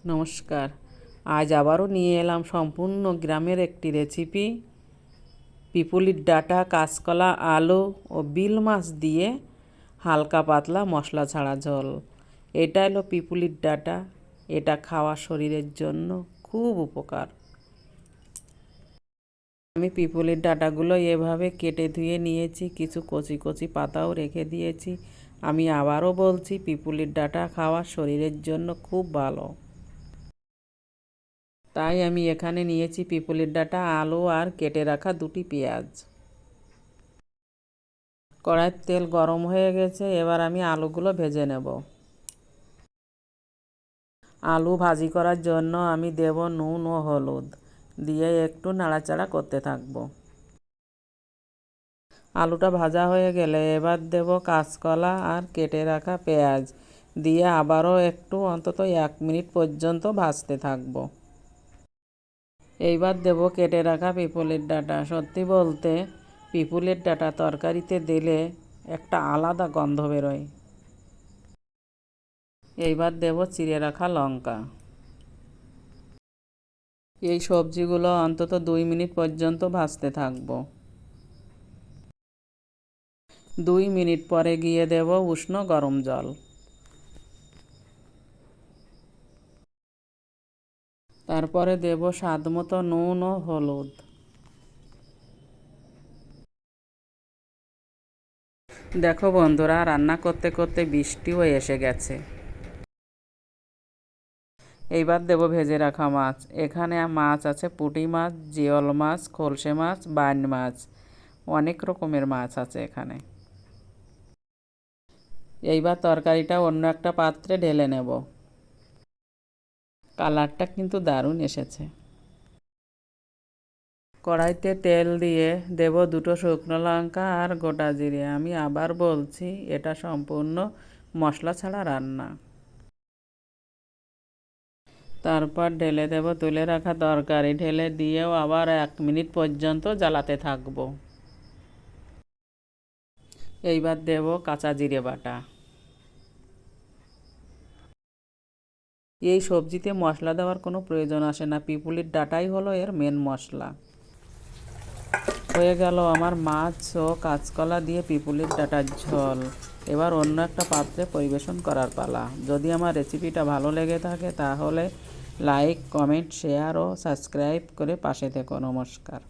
নমস্কার। আজ আবারও নিয়ে এলাম সম্পূর্ণ গ্রামের একটি রেসিপি। পিপুলির ডাঁটা, কাঁচকলা, আলু ও বিল মাছ দিয়ে হালকা পাতলা মশলা ছাড়া ঝোল। এটা হলো পিপুলির ডাঁটা। এটা খাওয়া শরীরের জন্য খুব উপকার। আমি পিপুলির ডাঁটাগুলো এভাবে কেটে ধুয়ে নিয়েছি, কিছু কচি কচি পাতাও রেখে দিয়েছি। আমি আবারও বলছি, পিপুলির ডাঁটা খাওয়া শরীরের জন্য খুব ভালো। তাই আমি এখানে নিয়েছি পিপুলির ডাঁটা, আলু আর কেটে রাখা দুটি পেঁয়াজ। কড়াইয়ের তেল গরম হয়ে গেছে, এবার আমি আলুগুলো ভেজে নেব। আলু ভাজি করার জন্য আমি দেব নুন ও হলুদ, দিয়ে একটু নাড়াচাড়া করতে থাকব। আলুটা ভাজা হয়ে গেলে এবার দেব কাঁচকলা আর কেটে রাখা পেঁয়াজ, দিয়ে আবারও একটু অন্তত 1 মিনিট পর্যন্ত ভাজতে থাকব। এইবার দেব কেটে রাখা পিপুলির ডাঁটা। সত্যি বলতে পিপুলির ডাঁটা তরকারিতে দিলে একটা আলাদা গন্ধ বেরোয়। এইবার দেব চিড়ে রাখা লঙ্কা। এই সবজিগুলো অন্তত 2 মিনিট পর্যন্ত ভাজতে থাকব। 2 মিনিট পরে গিয়ে দেব উষ্ণ গরম জল। তারপরে দেব স্বাদ মতো নুন ও হলুদ। দেখো বন্ধুরা, রান্না করতে করতে বৃষ্টিও এসে গেছে। এইবার দেব ভেজে রাখা মাছ। এখানে মাছ আছে পুঁটি মাছ, জিওল মাছ, খলসে মাছ, বাইন মাছ, অনেক রকমের মাছ আছে এখানে। এইবার তরকারিটা অন্য একটা পাত্রে ঢেলে নেব। কালারটা কিন্তু দারুণ এসেছে। কড়াইতে তেল দিয়ে দেব 2টো শুকনো লঙ্কা আর গোটা জিরে। আমি আবার বলছি, এটা সম্পূর্ণ মশলা ছাড়া রান্না। তারপর ঢেলে দেব তুলে রাখা তরকারি, ঢেলে দিয়েও আবার 1 মিনিট পর্যন্ত জ্বালাতে থাকব। এইবার দেব কাঁচা জিরে বাটা। এই সবজিতে মশলা দেওয়ার কোনো প্রয়োজন আসে না, পিপুলির ডাঁটাই হলো এর মেন মশলা। হয়ে গেল আমার মাছ ও কাঁচকলা দিয়ে পিপুলির ডাঁটার ঝোল। এবার অন্য একটা পাত্রে পরিবেশন করার পালা। যদি আমার রেসিপিটা ভালো লেগে থাকে তাহলে লাইক, কমেন্ট, শেয়ার ও সাবস্ক্রাইব করে পাশে থেকো। নমস্কার।